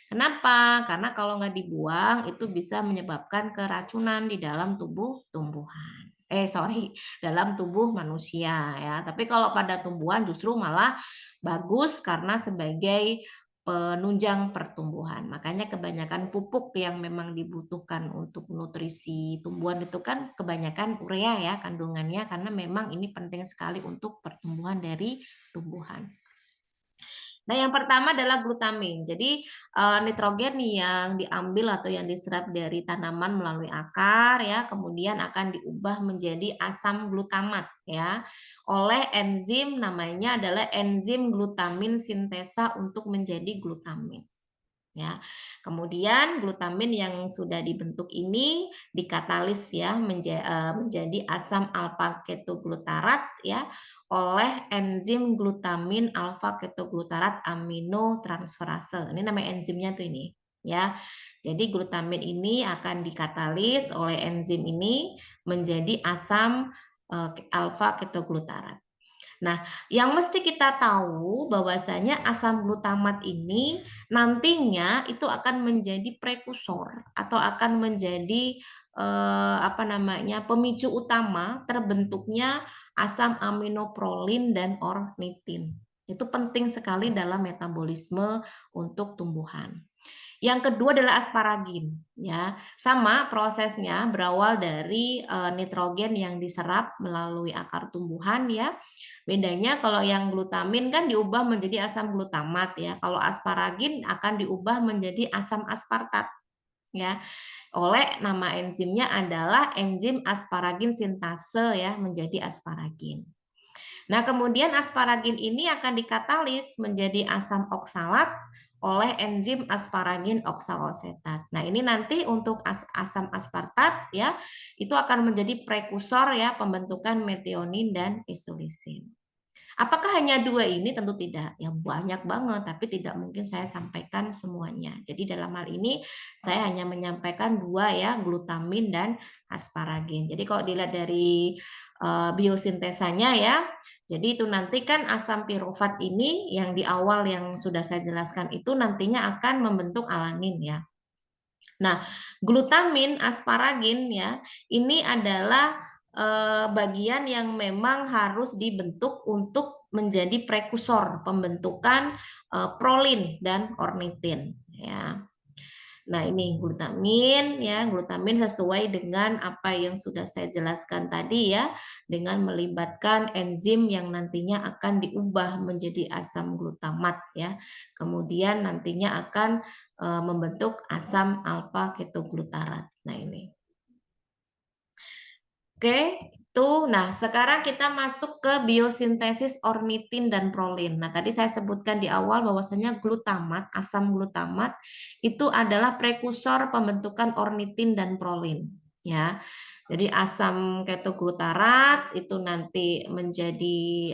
Kenapa? Karena kalau nggak dibuang itu bisa menyebabkan keracunan di dalam tubuh tumbuhan. Dalam tubuh manusia ya. Tapi kalau pada tumbuhan justru malah bagus karena sebagai penunjang pertumbuhan. Makanya kebanyakan pupuk yang memang dibutuhkan untuk nutrisi tumbuhan itu kan kebanyakan urea ya kandungannya, karena memang ini penting sekali untuk pertumbuhan dari tumbuhan. Nah, yang pertama adalah glutamin. Jadi nitrogen yang diambil atau yang diserap dari tanaman melalui akar ya, kemudian akan diubah menjadi asam glutamat ya oleh enzim, namanya adalah enzim glutamin sintesa untuk menjadi glutamin. Ya, kemudian glutamin yang sudah dibentuk ini dikatalis ya menjadi asam alfa ketoglutarat ya oleh enzim glutamin alfa ketoglutarat aminotransferase. Ini nama enzimnya tuh ini ya. Jadi glutamin ini akan dikatalis oleh enzim ini menjadi asam alfa ketoglutarat. Nah, yang mesti kita tahu bahwasanya asam glutamat ini nantinya itu akan menjadi prekursor atau akan menjadi pemicu utama terbentuknya asam aminoprolin dan ornitin. Itu penting sekali dalam metabolisme untuk tumbuhan. Yang kedua adalah asparagin ya. Sama prosesnya, berawal dari nitrogen yang diserap melalui akar tumbuhan ya. Bedanya kalau yang glutamin kan diubah menjadi asam glutamat ya. Kalau asparagin akan diubah menjadi asam aspartat ya. Oleh nama enzimnya adalah enzim asparagin sintase ya menjadi asparagin. Nah, kemudian asparagin ini akan dikatalis menjadi asam oksalat oleh enzim asparagin oksalosetat. Nah, ini nanti untuk asam aspartat ya, itu akan menjadi prekursor ya pembentukan metionin dan isolisin. Apakah hanya dua ini? Tentu tidak. Ya banyak banget, tapi tidak mungkin saya sampaikan semuanya. Jadi dalam hal ini saya hanya menyampaikan dua ya, glutamin dan asparagin. Jadi kalau dilihat dari biosintesanya ya, jadi itu nanti kan asam pirofat ini yang di awal yang sudah saya jelaskan itu nantinya akan membentuk alanin ya. Nah, glutamin, asparagin ya, ini adalah bagian yang memang harus dibentuk untuk menjadi prekursor pembentukan prolin dan ornitin ya. Nah, ini glutamin ya, glutamin sesuai dengan apa yang sudah saya jelaskan tadi ya, dengan melibatkan enzim yang nantinya akan diubah menjadi asam glutamat ya. Kemudian nantinya akan membentuk asam alfa ketoglutarat. Nah, ini. Oke, itu. Nah, sekarang kita masuk ke biosintesis ornitin dan prolin. Nah, tadi saya sebutkan di awal bahwasanya glutamat, asam glutamat itu adalah prekursor pembentukan ornitin dan prolin, ya. Jadi asam ketoglutarat itu nanti menjadi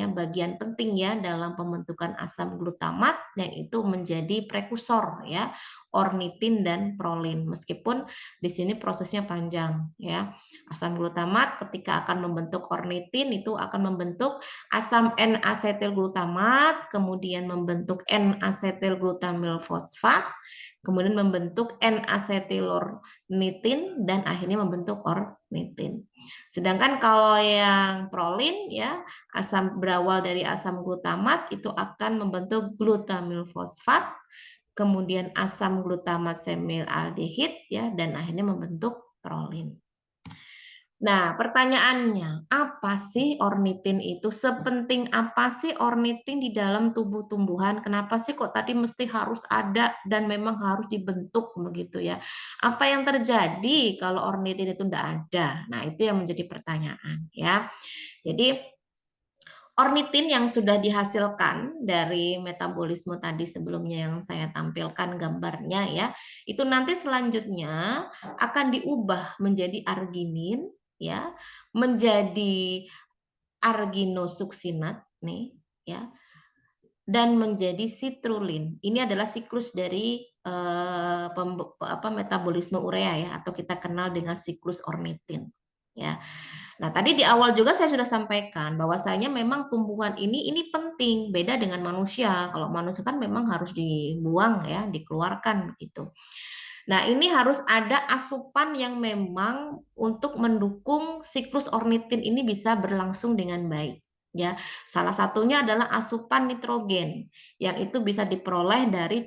bagian penting ya dalam pembentukan asam glutamat yang itu menjadi prekursor ya ornitin dan prolin. Meskipun di sini prosesnya panjang ya. Asam glutamat ketika akan membentuk ornitin itu akan membentuk asam N-asetilglutamat, kemudian membentuk N-asetilglutamil fosfat, kemudian membentuk N-asetilornitin dan akhirnya membentuk ornitin. Sedangkan kalau yang prolin ya, asam berawal dari asam glutamat itu akan membentuk glutamil fosfat, kemudian asam glutamat semil aldehid ya dan akhirnya membentuk prolin. Nah, pertanyaannya, apa sih ornitin itu? Sepenting apa sih ornitin di dalam tubuh tumbuhan? Kenapa sih kok tadi mesti harus ada dan memang harus dibentuk begitu ya? Apa yang terjadi kalau ornitin itu tidak ada? Nah, itu yang menjadi pertanyaan ya. Jadi ornitin yang sudah dihasilkan dari metabolisme tadi sebelumnya yang saya tampilkan gambarnya ya, itu nanti selanjutnya akan diubah menjadi arginin ya, menjadi arginosuksinat nih ya, dan menjadi citrulline. Ini adalah siklus dari metabolisme urea ya, atau kita kenal dengan siklus ornitin ya. Nah, tadi di awal juga saya sudah sampaikan bahwasanya memang tumbuhan ini penting, beda dengan manusia. Kalau manusia kan memang harus dibuang ya, dikeluarkan gitu. Nah, ini harus ada asupan yang memang untuk mendukung siklus ornitin ini bisa berlangsung dengan baik. Ya, salah satunya adalah asupan nitrogen yang itu bisa diperoleh dari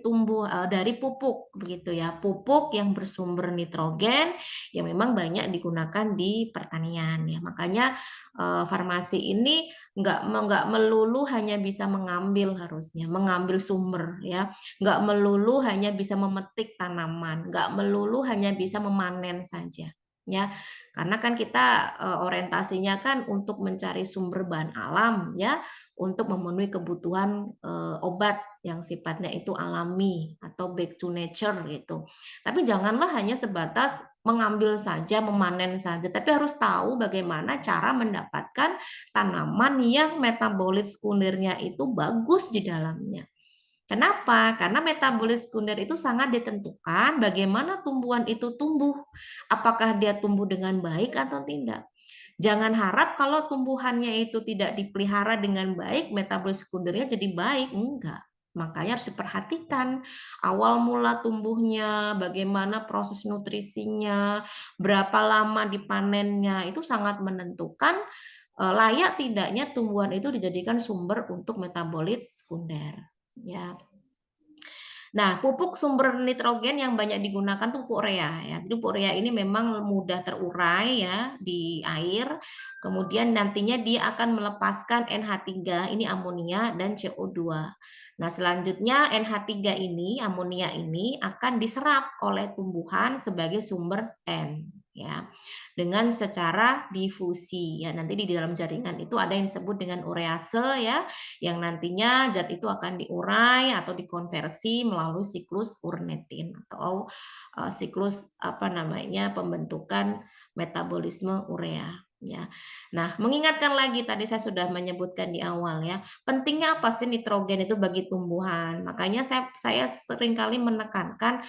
dari pupuk begitu ya. Pupuk yang bersumber nitrogen yang memang banyak digunakan di pertanian ya. Makanya farmasi ini nggak melulu hanya bisa mengambil, harusnya mengambil sumber ya, nggak melulu hanya bisa memetik tanaman, nggak melulu hanya bisa memanen saja ya, karena kan kita orientasinya kan untuk mencari sumber bahan alam ya, untuk memenuhi kebutuhan obat yang sifatnya itu alami atau back to nature gitu. Tapi janganlah hanya sebatas mengambil saja, memanen saja, tapi harus tahu bagaimana cara mendapatkan tanaman yang metabolit sekundernya itu bagus di dalamnya. Kenapa? Karena metabolit sekunder itu sangat ditentukan bagaimana tumbuhan itu tumbuh. Apakah dia tumbuh dengan baik atau tidak. Jangan harap kalau tumbuhannya itu tidak dipelihara dengan baik, metabolit sekundernya jadi baik. Enggak. Makanya harus diperhatikan awal mula tumbuhnya, bagaimana proses nutrisinya, berapa lama dipanennya, itu sangat menentukan layak tidaknya tumbuhan itu dijadikan sumber untuk metabolit sekunder. Ya. Nah, pupuk sumber nitrogen yang banyak digunakan tuh pupuk urea ya. Jadi pupuk urea ini memang mudah terurai ya di air. Kemudian nantinya dia akan melepaskan NH3, ini amonia dan CO2. Nah, selanjutnya NH3 ini, amonia ini akan diserap oleh tumbuhan sebagai sumber N ya, dengan secara difusi ya. Nanti di dalam jaringan itu ada yang disebut dengan urease ya, yang nantinya zat itu akan diurai atau dikonversi melalui siklus ornitin atau siklus pembentukan metabolisme urea ya. Nah, mengingatkan lagi tadi saya sudah menyebutkan di awal ya, pentingnya apa sih nitrogen itu bagi tumbuhan. Makanya saya seringkali menekankan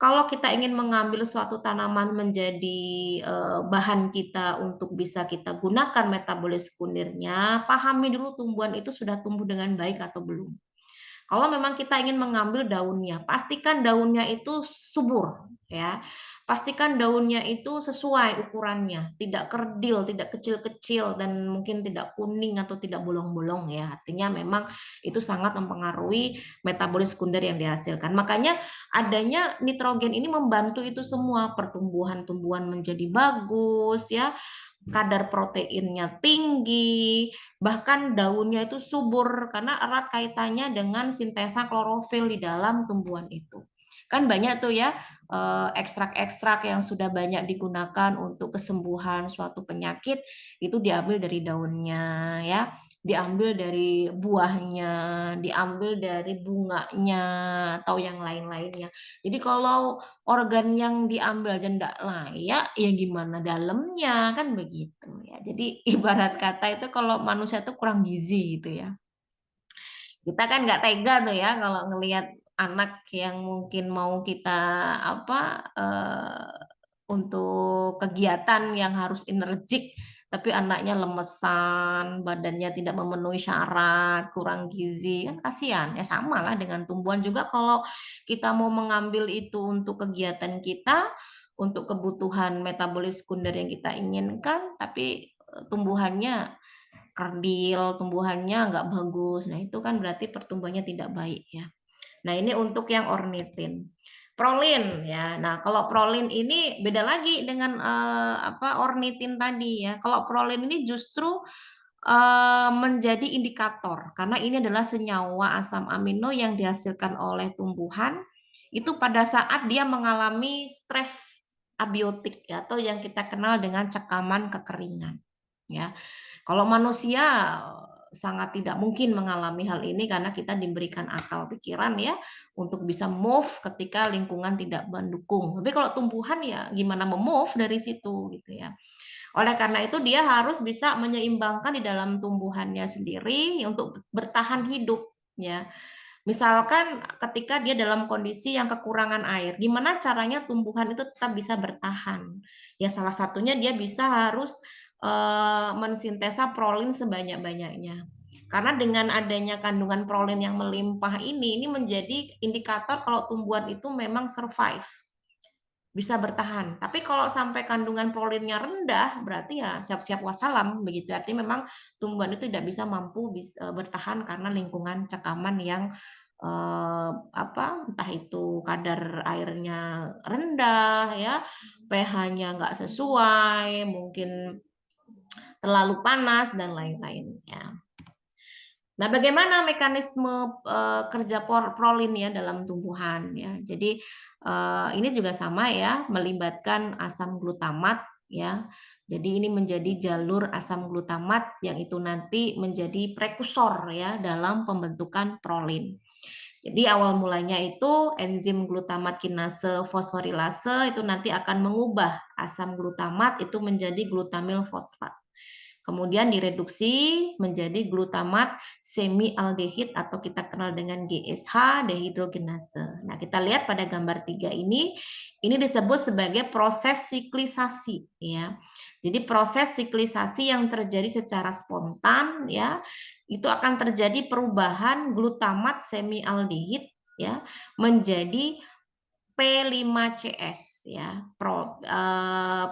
kalau kita ingin mengambil suatu tanaman menjadi bahan kita untuk bisa kita gunakan metabolis sekundernya, pahami dulu tumbuhan itu sudah tumbuh dengan baik atau belum. Kalau memang kita ingin mengambil daunnya, pastikan daunnya itu subur ya. Pastikan daunnya itu sesuai ukurannya, tidak kerdil, tidak kecil-kecil dan mungkin tidak kuning atau tidak bolong-bolong ya. Artinya memang itu sangat mempengaruhi metabolis sekunder yang dihasilkan. Makanya adanya nitrogen ini membantu itu semua, pertumbuhan-tumbuhan menjadi bagus ya, kadar proteinnya tinggi, bahkan daunnya itu subur karena erat kaitannya dengan sintesa klorofil di dalam tumbuhan itu. Kan banyak tuh ya ekstrak-ekstrak yang sudah banyak digunakan untuk kesembuhan suatu penyakit itu diambil dari daunnya ya, diambil dari buahnya, diambil dari bunganya atau yang lain-lainnya. Jadi kalau organ yang diambil aja enggak layak, ya gimana dalamnya, kan begitu ya. Jadi ibarat kata itu kalau manusia itu kurang gizi gitu ya. Kita kan nggak tega tuh ya kalau ngelihat anak yang mungkin mau kita untuk kegiatan yang harus energik, tapi anaknya lemesan, badannya tidak memenuhi syarat, kurang gizi, kan kasihan. Ya sama lah dengan tumbuhan juga kalau kita mau mengambil itu untuk kegiatan kita, untuk kebutuhan metabolis sekunder yang kita inginkan, tapi tumbuhannya kerdil, tumbuhannya nggak bagus. Nah, itu kan berarti pertumbuhannya tidak baik ya. Nah, ini untuk yang ornitin. prolin ya. Nah, kalau prolin ini beda lagi dengan ornitin tadi ya. Kalau prolin ini justru menjadi indikator karena ini adalah senyawa asam amino yang dihasilkan oleh tumbuhan itu pada saat dia mengalami stres abiotik ya, atau yang kita kenal dengan cekaman kekeringan ya. Kalau manusia sangat tidak mungkin mengalami hal ini karena kita diberikan akal pikiran ya untuk bisa move ketika lingkungan tidak mendukung. Tapi kalau tumbuhan ya gimana memove dari situ gitu ya. Oleh karena itu dia harus bisa menyeimbangkan di dalam tumbuhannya sendiri untuk bertahan hidup ya. Misalkan ketika dia dalam kondisi yang kekurangan air, gimana caranya tumbuhan itu tetap bisa bertahan? Ya salah satunya dia harus mensintesa prolin sebanyak-banyaknya. Karena dengan adanya kandungan prolin yang melimpah ini menjadi indikator kalau tumbuhan itu memang survive, bisa bertahan. Tapi kalau sampai kandungan prolinnya rendah, berarti ya siap-siap wassalam begitu. Artinya memang tumbuhan itu tidak bisa bertahan karena lingkungan cekaman yang entah itu kadar airnya rendah ya, pH-nya nggak sesuai, mungkin terlalu panas dan lain-lain ya. Nah, bagaimana mekanisme kerja prolin ya dalam tumbuhan ya. Jadi ini juga sama ya, melibatkan asam glutamat ya. Jadi ini menjadi jalur asam glutamat yang itu nanti menjadi prekursor ya dalam pembentukan prolin. Jadi awal mulanya itu enzim glutamat kinase fosforilase itu nanti akan mengubah asam glutamat itu menjadi glutamil fosfat. Kemudian direduksi menjadi glutamat semialdehid atau kita kenal dengan GSH dehidrogenase. Nah, kita lihat pada gambar 3 ini disebut sebagai proses siklisasi ya. Jadi proses siklisasi yang terjadi secara spontan ya, itu akan terjadi perubahan glutamat semialdehid ya menjadi P5CS ya,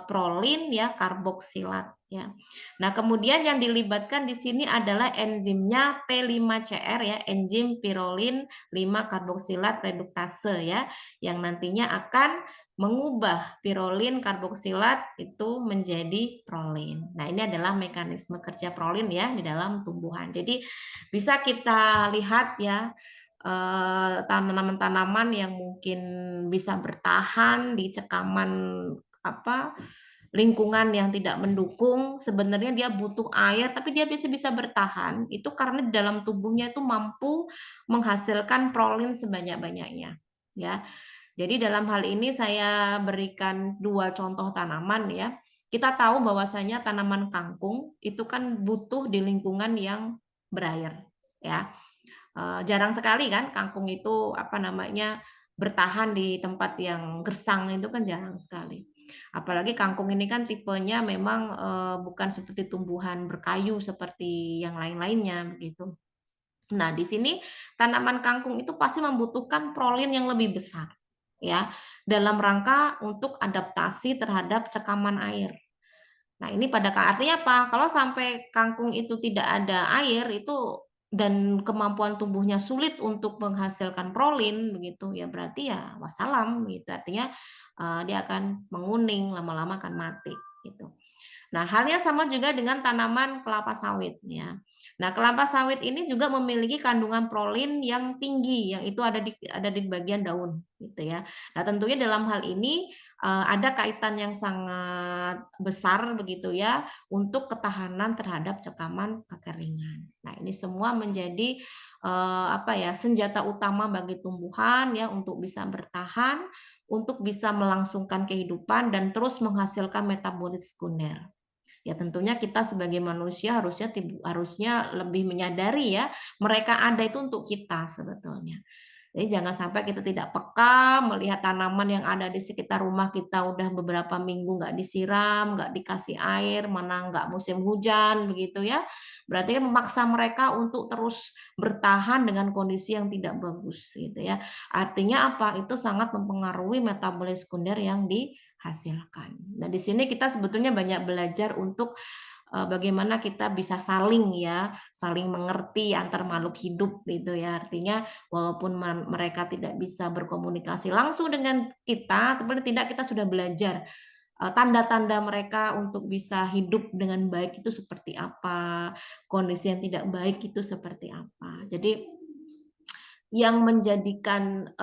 prolin ya, karboksilat ya. Nah, kemudian yang dilibatkan di sini adalah enzimnya P5CR ya, enzim pirolin 5 karboksilat reduktase ya, yang nantinya akan mengubah pirolin karboksilat itu menjadi prolin. Nah, ini adalah mekanisme kerja prolin ya di dalam tumbuhan. Jadi bisa kita lihat ya, tanaman-tanaman yang mungkin bisa bertahan di cekaman lingkungan yang tidak mendukung, sebenarnya dia butuh air tapi dia bisa bertahan itu karena di dalam tubuhnya itu mampu menghasilkan prolin sebanyak-banyaknya ya. Jadi dalam hal ini saya berikan 2 contoh tanaman ya. Kita tahu bahwasanya tanaman kangkung itu kan butuh di lingkungan yang berair ya. Jarang sekali kan kangkung itu bertahan di tempat yang gersang, itu kan jarang sekali. Apalagi kangkung ini kan tipenya memang bukan seperti tumbuhan berkayu seperti yang lain-lainnya begitu. Nah, di sini tanaman kangkung itu pasti membutuhkan prolin yang lebih besar ya dalam rangka untuk adaptasi terhadap cekaman air. Nah, ini artinya apa? Kalau sampai kangkung itu tidak ada air itu dan kemampuan tubuhnya sulit untuk menghasilkan prolin begitu ya, berarti ya wassalam gitu. Artinya dia akan menguning, lama-lama akan mati gitu. Nah, halnya sama juga dengan tanaman kelapa sawit ya. Nah, kelapa sawit ini juga memiliki kandungan prolin yang tinggi, yang itu ada di bagian daun gitu ya. Nah, tentunya dalam hal ini ada kaitan yang sangat besar begitu ya untuk ketahanan terhadap cekaman kekeringan. Nah, ini semua menjadi senjata utama bagi tumbuhan ya untuk bisa bertahan, untuk bisa melangsungkan kehidupan dan terus menghasilkan metabolis sekunder. Ya tentunya kita sebagai manusia harusnya lebih menyadari ya, mereka ada itu untuk kita sebetulnya. Jadi jangan sampai kita tidak peka melihat tanaman yang ada di sekitar rumah kita udah beberapa minggu nggak disiram, nggak dikasih air, mana nggak musim hujan begitu ya. Berarti kan memaksa mereka untuk terus bertahan dengan kondisi yang tidak bagus gitu ya. Artinya apa? Itu sangat mempengaruhi metabolis sekunder yang dihasilkan. Nah, di sini kita sebetulnya banyak belajar untuk bagaimana kita bisa saling mengerti antar makhluk hidup gitu ya. Artinya walaupun mereka tidak bisa berkomunikasi langsung dengan kita, tapi tidak kita sudah belajar tanda-tanda mereka untuk bisa hidup dengan baik itu seperti apa, kondisi yang tidak baik itu seperti apa. Jadi yang menjadikan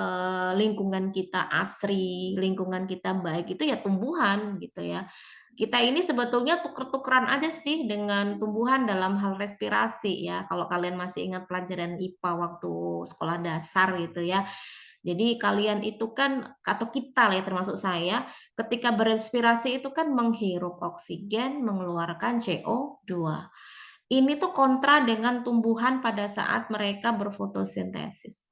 lingkungan kita asri, lingkungan kita baik itu ya tumbuhan gitu ya. Kita ini sebetulnya tuker-tukeran aja sih dengan tumbuhan dalam hal respirasi ya. Kalau kalian masih ingat pelajaran IPA waktu sekolah dasar gitu ya. Jadi kalian itu kan, atau kita lah ya termasuk saya, ketika berrespirasi itu kan menghirup oksigen, mengeluarkan CO2. Ini tuh kontra dengan tumbuhan pada saat mereka berfotosintesis.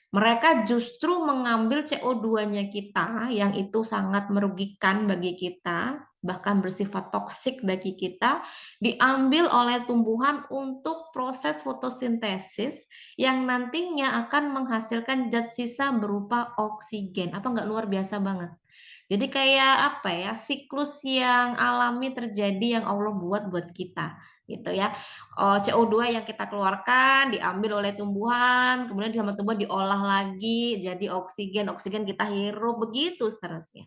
Mereka justru mengambil CO2-nya kita yang itu sangat merugikan bagi kita, bahkan bersifat toksik bagi kita, diambil oleh tumbuhan untuk proses fotosintesis yang nantinya akan menghasilkan zat sisa berupa oksigen. Apa nggak luar biasa banget? Jadi kayak apa ya, siklus yang alami terjadi yang Allah buat kita gitu ya. CO2 yang kita keluarkan diambil oleh tumbuhan, kemudian sama tumbuhan diolah lagi jadi oksigen, oksigen kita hirup, begitu seterusnya.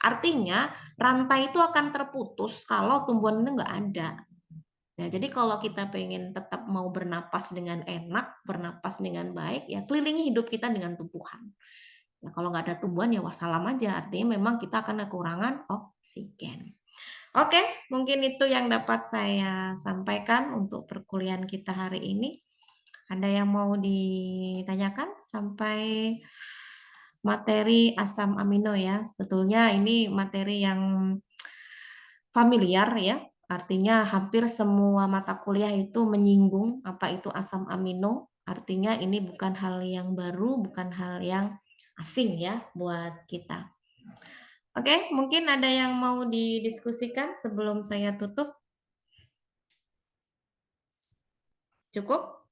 Artinya rantai itu akan terputus kalau tumbuhan itu nggak ada. Nah, jadi kalau kita pengen tetap mau bernapas dengan enak, bernapas dengan baik, ya kelilingi hidup kita dengan tumbuhan. Ya, kalau nggak ada tumbuhan ya wassalam aja, artinya memang kita akan kekurangan oksigen. Oke, mungkin itu yang dapat saya sampaikan untuk perkuliahan kita hari ini. Ada yang mau ditanyakan sampai materi asam amino ya? Sebetulnya ini materi yang familiar ya, artinya hampir semua mata kuliah itu menyinggung apa itu asam amino. Artinya ini bukan hal yang baru, bukan hal yang asing ya buat kita. Oke, mungkin ada yang mau didiskusikan sebelum saya tutup? Cukup?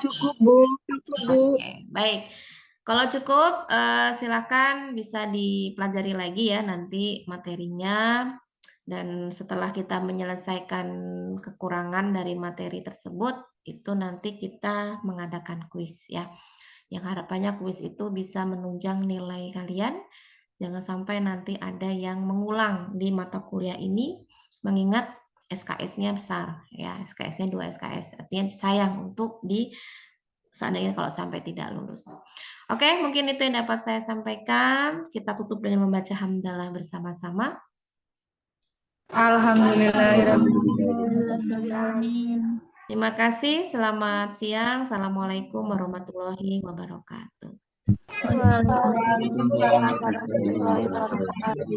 Cukup, Bu. Cukup, Bu. Oke, baik. Kalau cukup, silakan bisa dipelajari lagi ya nanti materinya. Dan setelah kita menyelesaikan kekurangan dari materi tersebut, itu nanti kita mengadakan kuis ya. Yang harapannya kuis itu bisa menunjang nilai kalian. Jangan sampai nanti ada yang mengulang di mata kuliah ini, mengingat SKS-nya besar ya, SKS-nya 2 SKS. Artinya sayang untuk seandainya kalau sampai tidak lulus. Oke, mungkin itu yang dapat saya sampaikan. Kita tutup dengan membaca hamdalah bersama-sama. Alhamdulillahirrahmanirrahim. Terima kasih, selamat siang. Assalamualaikum warahmatullahi wabarakatuh. Waalaikumsalam warahmatullahi wabarakatuh.